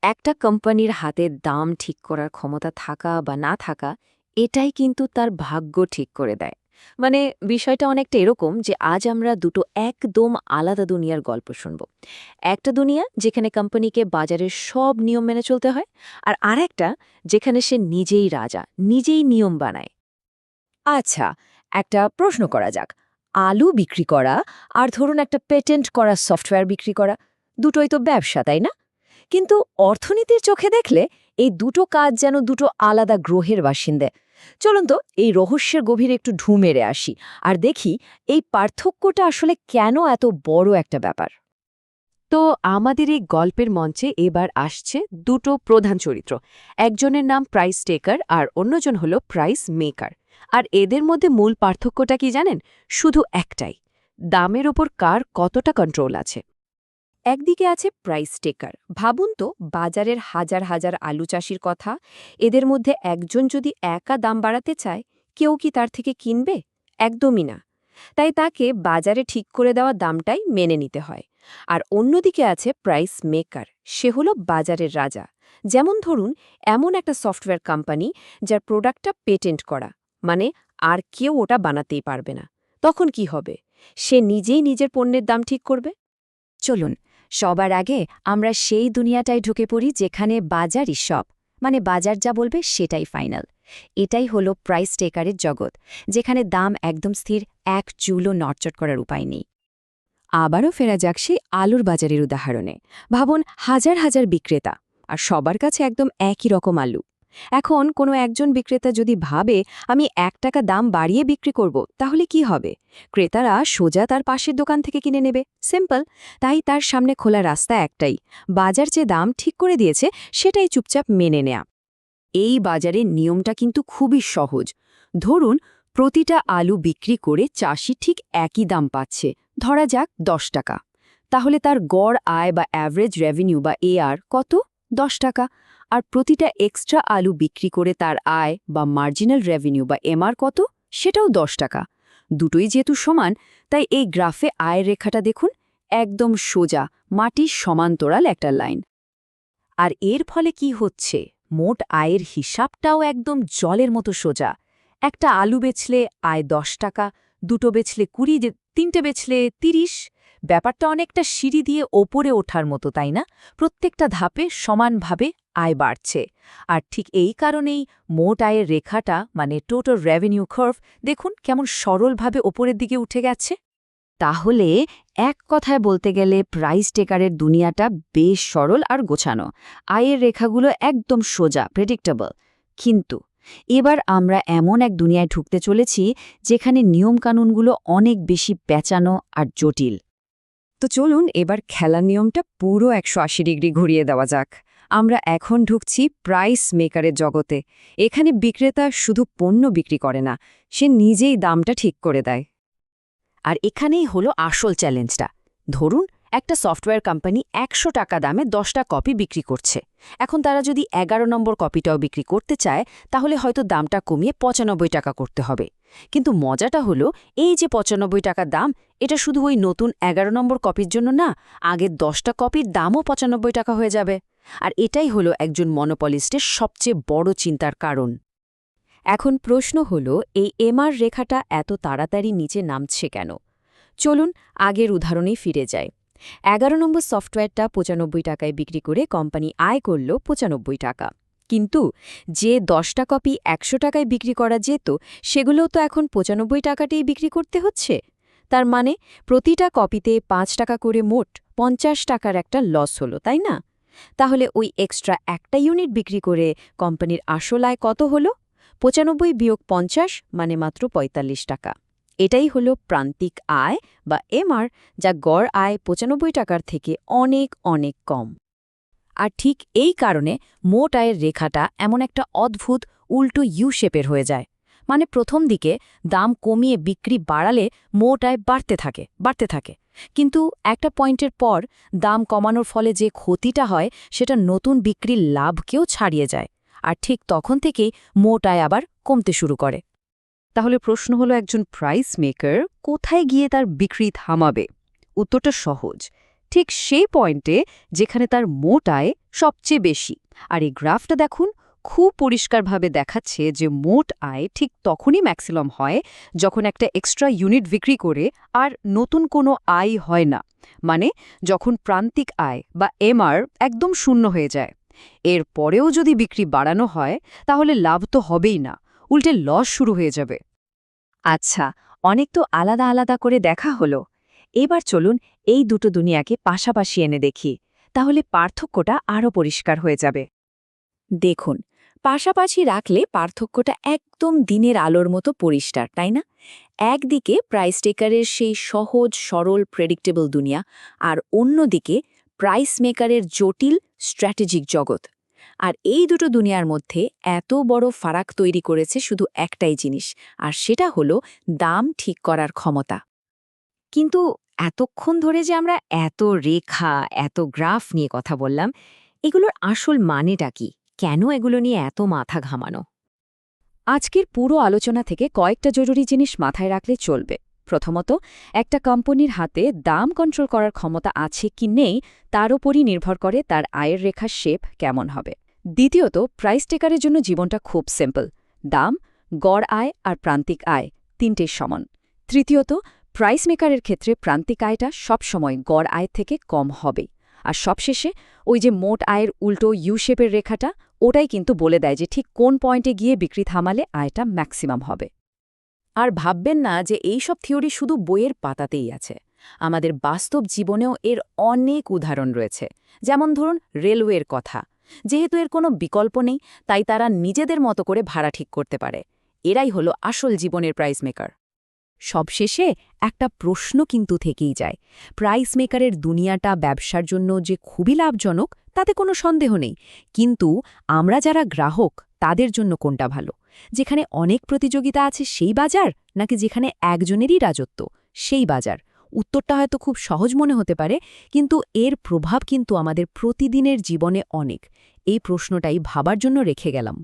একটা কোম্পানির হাতে দাম ঠিক করার ক্ষমতা থাকা বা না থাকা এটাই কিন্তু তার ভাগ্য ঠিক করে দেয়। মানে বিষয়টা অনেকটা এরকম যে আজ আমরা দুটো একদম আলাদা দুনিয়ার গল্প শুনব। একটা দুনিয়া যেখানে কোম্পানিকে বাজারের সব নিয়ম মেনে চলতে হয়, আর আরেকটা যেখানে সে নিজেই রাজা, নিজেই নিয়ম বানায়। আচ্ছা, একটা প্রশ্ন করা যাক। আলু বিক্রি করা আর ধরুন একটা পেটেন্ট করা সফটওয়্যার বিক্রি করা, দুটোই তো ব্যবসা, তাই না? কিন্তু অর্থনীতির চোখে দেখলে এই দুটো কাজ যেন দুটো আলাদা গ্রহের বাসিন্দে। চলুন তো এই রহস্যের গভীরে একটু ঢু মেরে আসি আর দেখি এই পার্থক্যটা আসলে কেন এত বড় একটা ব্যাপার। তো আমাদের এই গল্পের মঞ্চে এবার আসছে দুটো প্রধান চরিত্র। একজনের নাম প্রাইস টেকার আর অন্যজন হলো প্রাইস মেকার। আর এদের মধ্যে মূল পার্থক্যটা কি জানেন? শুধু একটাই, দামের ওপর কার কতটা কন্ট্রোল আছে। একদিকে আছে প্রাইস টেকার। ভাবুন তো, বাজারের হাজার হাজার আলু চাষির কথা। এদের মধ্যে একজন যদি একা দাম বাড়াতে চায়, কেউ কি তার থেকে কিনবে? একদমই না। তাই তাকে বাজারে ঠিক করে দেওয়া দামটাই মেনে নিতে হয়। আর অন্যদিকে আছে প্রাইস মেকার। সে হলো বাজারের রাজা। যেমন ধরুন, এমন একটা সফটওয়্যার কোম্পানি যার প্রোডাক্টটা পেটেন্ট করা, মানে আর কেউ ওটা বানাতেই পারবে না। তখন কি হবে? সে নিজেই নিজের পণ্যের দাম ঠিক করবে। চলুন, সবার আগে আমরা সেই দুনিয়াটায় ঢুকে পড়ি যেখানে বাজারই সব, মানে বাজার যা বলবে সেটাই ফাইনাল। এটাই হলো প্রাইস টেকারের জগৎ, যেখানে দাম একদম স্থির, এক চুলও নড়চড় করার উপায় নেই। আবারও ফেরা যাক সেই আলুর বাজারের উদাহরণে। ভাবুন, হাজার হাজার বিক্রেতা, আর সবার কাছে একদম একই রকম আলু। এখন কোনো একজন বিক্রেতা যদি ভাবে আমি 1 টাকা দাম বাড়িয়ে বিক্রি করব, তাহলে কি হবে? ক্রেতারা সোজা তার পাশের দোকান থেকে কিনে নেবে, সিম্পল। তাই তার সামনে খোলা রাস্তা একটাই, বাজার যে দাম ঠিক করে দিয়েছে সেটাই চুপচাপ মেনে নেয়া। এই বাজারের নিয়মটা কিন্তু খুবই সহজ। ধরুন, প্রতিটা আলু বিক্রি করে চাষি ঠিক একই দাম পাচ্ছে, ধরা যাক 10 টাকা। তাহলে তার গড় আয় বা অ্যাভারেজ রেভিনিউ বা এআর কত? 10 টাকা। আর প্রতিটা এক্সট্রা আলু বিক্রি করে তার আয় বা মার্জিনাল রেভিনিউ বা এমআর কত? সেটাও 10 টাকা। দুটোই যেহেতু সমান, তাই এই গ্রাফে আয়ের রেখাটা দেখুন, একদম সোজা, মাটির সমান্তরাল একটা লাইন। আর এর ফলে কি হচ্ছে? মোট আয়ের হিসাবটাও একদম জলের মতো সোজা। একটা আলু বেচলে আয় 10 টাকা, দুটো বেচলে 20, তিনটে বেচলে 30। ব্যাপারটা অনেকটা সিঁড়ি দিয়ে ওপরে ওঠার মতো, তাই না? প্রত্যেকটা ধাপে সমানভাবে আয় বাড়ছে। আর ঠিক এই কারণেই মোট আয়ের রেখাটা, মানে টোটাল রেভিনিউ কার্ভ, দেখুন কেমন সরলভাবে ওপরের দিকে উঠে গেছে। তাহলে এক কথায় বলতে গেলে প্রাইস টেকারের দুনিয়াটা বেশ সরল আর গোছানো। আয়ের রেখাগুলো একদম সোজা, প্রেডিক্টেবল। কিন্তু এবার আমরা এমন এক দুনিয়ায় ঢুকতে চলেছি যেখানে নিয়মকানুনগুলো অনেক বেশি পেঁচানো আর জটিল। তো চলুন এবার খেলার নিয়মটা পুরো 180 ডিগ্রি ঘুরিয়ে দেওয়া যাক। আমরা এখন ঢুকছি প্রাইস মেকারের জগতে। এখানে বিক্রেতা শুধু পণ্য বিক্রি করে না, সে নিজেই দামটা ঠিক করে দেয়। আর এখানেই হলো আসল চ্যালেঞ্জটা। ধরুন, একটা সফটওয়্যার কোম্পানি 100 টাকা দামে 10টা কপি বিক্রি করছে। এখন তারা যদি 11 নম্বর কপিটাও বিক্রি করতে চায়, তাহলে হয়তো দামটা কমিয়ে 95 টাকা করতে হবে। কিন্তু মজাটা হলো, এই যে 95 টাকা দাম, এটা শুধু ওই নতুন 11 নম্বর কপির জন্য না, আগের 10টা কপির দামও 95 টাকা হয়ে যাবে। আর এটাই হলো একজন মনোপলিস্টের সবচেয়ে বড় চিন্তার কারণ। এখন প্রশ্ন হলো, এই এমআর রেখাটা এত তাড়াতাড়ি নিচে নামছে কেন? চলুন আগের উদাহরণেই ফিরে যায়। 11 নম্বর সফটওয়্যারটা 95 টাকায় বিক্রি করে কোম্পানি আয় করল 95 টাকা। কিন্তু যে 10টা কপি 100 টাকায় বিক্রি করা যেত, সেগুলোও তো এখন 95 টাকাতেই বিক্রি করতে হচ্ছে। তার মানে প্রতিটা কপিতে 5 টাকা করে মোট 50 টাকার একটা লস হলো, তাই না? তাহলে ওই এক্সট্রা একটা ইউনিট বিক্রি করে কোম্পানির আসল আয় কত হলো? 95 বিয়োগ 50 মানে মাত্র 45 টাকা। এটাই হলো প্রান্তিক আয় বা এমআর, যা গড় আয় 95 টাকার থেকে অনেক অনেক কম। আর ঠিক এই কারণে মোট আয়ের রেখাটা এমন একটা অদ্ভুত উল্টো ইউ শেপের হয়ে যায়। মানে প্রথম দিকে দাম কমিয়ে বিক্রি বাড়ালে মোট আয় বাড়তে থাকে। কিন্তু একটা পয়েন্টের পর দাম কমানোর ফলে যে ক্ষতিটা হয়, সেটা নতুন বিক্রির লাভকেও ছাড়িয়ে যায়। আর ঠিক তখন থেকেই মোট আয় আবার কমতে শুরু করে। তাহলে প্রশ্ন হলো, একজন প্রাইস মেকার কোথায় গিয়ে তার বিক্রি থামাবে? উত্তরটা সহজ, ঠিক সেই পয়েন্টে যেখানে তার মোট আয় সবচেয়ে বেশি। আর এই গ্রাফটা দেখুন, খুব পরিষ্কারভাবে দেখাচ্ছে যে মোট আয় ঠিক তখনই ম্যাক্সিমাম হয় যখন একটা এক্সট্রা ইউনিট বিক্রি করে আর নতুন কোনো আয় হয় না, মানে যখন প্রান্তিক আয় বা এমআর একদম শূন্য হয়ে যায়। এর পরেও যদি বিক্রি বাড়ানো হয় তাহলে লাভ তো হবেই না, উল্টে লস শুরু হয়ে যাবে। আচ্ছা, অনেক তো আলাদা আলাদা করে দেখা হলো। এবার চলুন এই দুটো দুনিয়াকে পাশাপাশি এনে দেখি, তাহলে পার্থক্যটা আরও পরিষ্কার হয়ে যাবে। দেখুন, পাশাপাশি রাখলে পার্থক্যটা একদম দিনের আলোর মতো পরিষ্কার, তাই না? একদিকে প্রাইস টেকারের সেই সহজ সরল প্রেডিক্টেবল দুনিয়া, আর অন্যদিকে প্রাইস মেকারের জটিল স্ট্র্যাটেজিক জগৎ। আর এই দুটো দুনিয়ার মধ্যে এত বড় ফারাক তৈরি করেছে শুধু একটাই জিনিস, আর সেটা হলো দাম ঠিক করার ক্ষমতা। কিন্তু এতক্ষণ ধরে যে আমরা এত রেখা, এত গ্রাফ নিয়ে কথা বললাম, এগুলোর আসল মানেটা কি? কেন এগুলো নিয়ে এত মাথা ঘামানো? আজকের পুরো আলোচনা থেকে কয়েকটা জরুরি জিনিস মাথায় রাখলে চলবে। প্রথমত, একটা কোম্পানির হাতে দাম কন্ট্রোল করার ক্ষমতা আছে কি নেই তার উপরই নির্ভর করে তার আয়ের রেখার শেপ কেমন হবে। দ্বিতীয়ত, প্রাইস টেকারের জন্য জীবনটা খুব সিম্পল। দাম, গড় আয় আর প্রান্তিক আয় তিনটের সমান। তৃতীয়ত, প্রাইস মেকারের ক্ষেত্রে প্রান্তিক আয়টা সবসময় গড় আয় থেকে কম হবে। আর সবশেষে, ওই যে মোট আয়ের উল্টো ইউ শেপের রেখাটা, ওটাই কিন্তু বলে দেয় যে ঠিক কোন পয়েন্টে গিয়ে বিক্রি থামালে আয়টা ম্যাক্সিমাম হবে। আর ভাববেন না যে এই সব থিওরি শুধু বইয়ের পাতাতেই আছে। আমাদের বাস্তব জীবনেও এর অনেক উদাহরণ রয়েছে। যেমন ধরুন রেলওয়ের কথা। যেহেতু এর কোনো বিকল্প নেই, তাই তারা নিজেদের মতো করে ভাড়া ঠিক করতে পারে। এরাই হলো আসল জীবনের প্রাইস মেকার। সবশেষে একটা প্রশ্ন কিন্তু থেকেই যায়। প্রাইস মেকারের দুনিয়াটা ব্যবসার জন্য যে খুবই লাভজনক তাতে কোনো সন্দেহ নেই, কিন্তু আমরা যারা গ্রাহক তাদের জন্য কোনটা ভালো? যেখানে অনেক প্রতিযোগিতা আছে সেই বাজার, নাকি যেখানে একজনেরই রাজত্ব সেই বাজার? উত্তরটা হয়তো খুব সহজ মনে হতে পারে, কিন্তু এর প্রভাব কিন্তু আমাদের প্রতিদিনের জীবনে অনেক। এই প্রশ্নটাই ভাবার জন্য রেখে গেলাম।